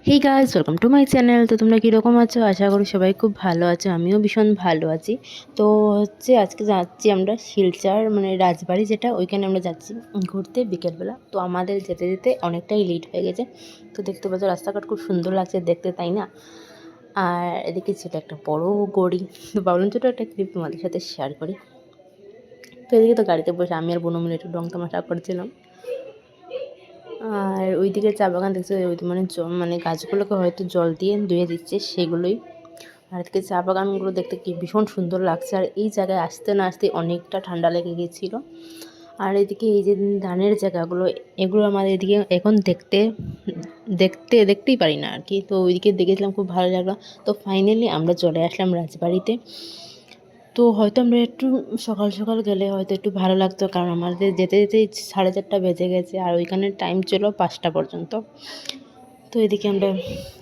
Hey guys, welcome to my channel. তো তোমরা কীরকম আছো? আশা করি সবাই খুব ভালো আছো। আমিও ভীষণ ভালো আছি। তো আজকে যাচ্ছি আমরা শিলচর, মানে রাজবাড়ি যেটা, ওইখানে আমরা যাচ্ছি ঘুরতে বিকেলবেলা। তো আমাদের যেতে যেতে অনেকটাই লেট হয়ে গেছে। তো দেখতে পাচ্ছ রাস্তাঘাট খুব সুন্দর লাগছে দেখতে, তাই না? আর এদিকে ছিল একটা বড় গড়ি। তো ভাবলাম ছোটো একটা ক্লিপ তোমাদের সাথে শেয়ার করি। তো এদিকে তো গাড়িতে বসে আমি আর বোন মিলে একটু রং তামাশা করছিলাম। আর ওইদিকে চা বাগান দেখছে, ওই মানে গাছগুলোকে হয়তো জল দিয়ে ধুয়ে দিচ্ছে সেগুলোই। আর এদিকে চা বাগানগুলো দেখতে কি ভীষণ সুন্দর লাগছে। আর এই জায়গায় আসতে না আসতে অনেকটা ঠান্ডা লেগে গিয়েছিলো। আর এদিকে এই যে ধানের জায়গাগুলো, এগুলো আমাদের এদিকে এখন দেখতেই পারি না আর কি। তো ওইদিকে দেখেছিলাম, খুব ভালো লাগলো। তো ফাইনালি আমরা চলে আসলাম রাজবাড়িতে। তো হয়তো আমরা একটু সকাল সকাল গেলে হয়তো একটু ভালো লাগতো, কারণ আমাদের যেতে যেতেই 4:30 বেজে গেছে, আর ওইখানে টাইম ছিল 5টা পর্যন্ত। তো এদিকে আমরা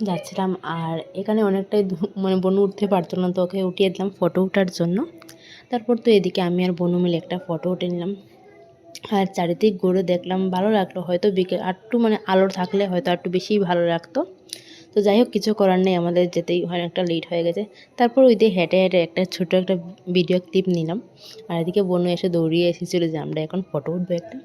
যাচ্ছিলাম, আর এখানে অনেকটাই মানে বনু উঠতে পারতো না, তো ওকে উঠিয়ে দিলাম ফটো ওঠার জন্য। তারপর তো এদিকে আমি আর বনু মিলে একটা ফটো উঠে নিলাম। আর চারিদিক ঘুরে দেখলাম, ভালো লাগলো। হয়তো বিকেল আরটু মানে আলো থাকলে হয়তো একটু বেশিই ভালো লাগতো। তো যাই হোক, কিছু করার নেই, আমাদের যেতেই অনেকটা লেট হয়ে গেছে। তারপর ওই দিয়ে হেঁটে হেঁটে একটা ছোটো একটা ভিডিও ক্লিপ নিলাম। আর এদিকে বনু এসে দৌড়িয়ে এসেছিলো যে আমরা এখন ফটো উঠবো একটা।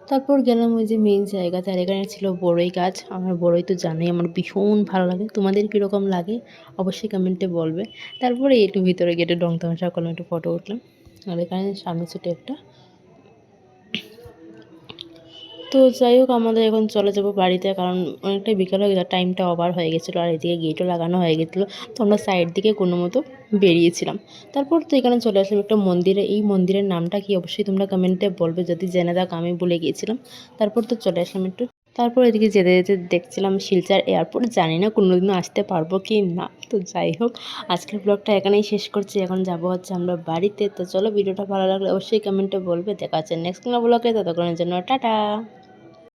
তারপর গেলাম ওই যে মেইন জায়গাতে, আর এখানে ছিল বড়ই গাছ। আমার বড়ই তো জানোই আমার ভীষণ ভালো লাগে। তোমাদের কীরকম লাগে অবশ্যই কমেন্টে বলবে। তারপরে একটু ভিতরে গিয়ে একটু রং তামাশা করলাম, একটু ফটো উঠলাম। আর এখানে সামনে ছোটো একটা। তো যাই হোক, আমাদের এখন চলে যাবো বাড়িতে, কারণ অনেকটাই বিকেল হয়ে গেছে, টাইমটা ওভার হয়ে গেছিলো। আর এদিকে গেটও লাগানো হয়ে গেছিলো। তো আমরা সাইড দিকে কোনো মতো বেরিয়েছিলাম। তারপর তো এখানে চলে আসলাম একটা মন্দিরে। এই মন্দিরের নামটা কি অবশ্যই তোমরা কমেন্টে বলবে, যদি জেনে থাকো, আমি ভুলে গিয়েছিলাম। তারপর তো চলে আসলাম একটু। তারপর এদিকে যেতে যেতে দেখছিলাম শিলচর এয়ারপোর্ট, জানি না কোনোদিনও আসতে পারবো কি না। তো যাই হোক, আজকের ব্লগটা এখানেই শেষ করছি। এখন যাবো হচ্ছে আমরা বাড়িতে। তো চলো, ভিডিওটা ভালো লাগলে অবশ্যই কমেন্টে বলবে। দেখা হচ্ছে নেক্সট কোনো ব্লগে, ততক্ষণের জন্য টাটা।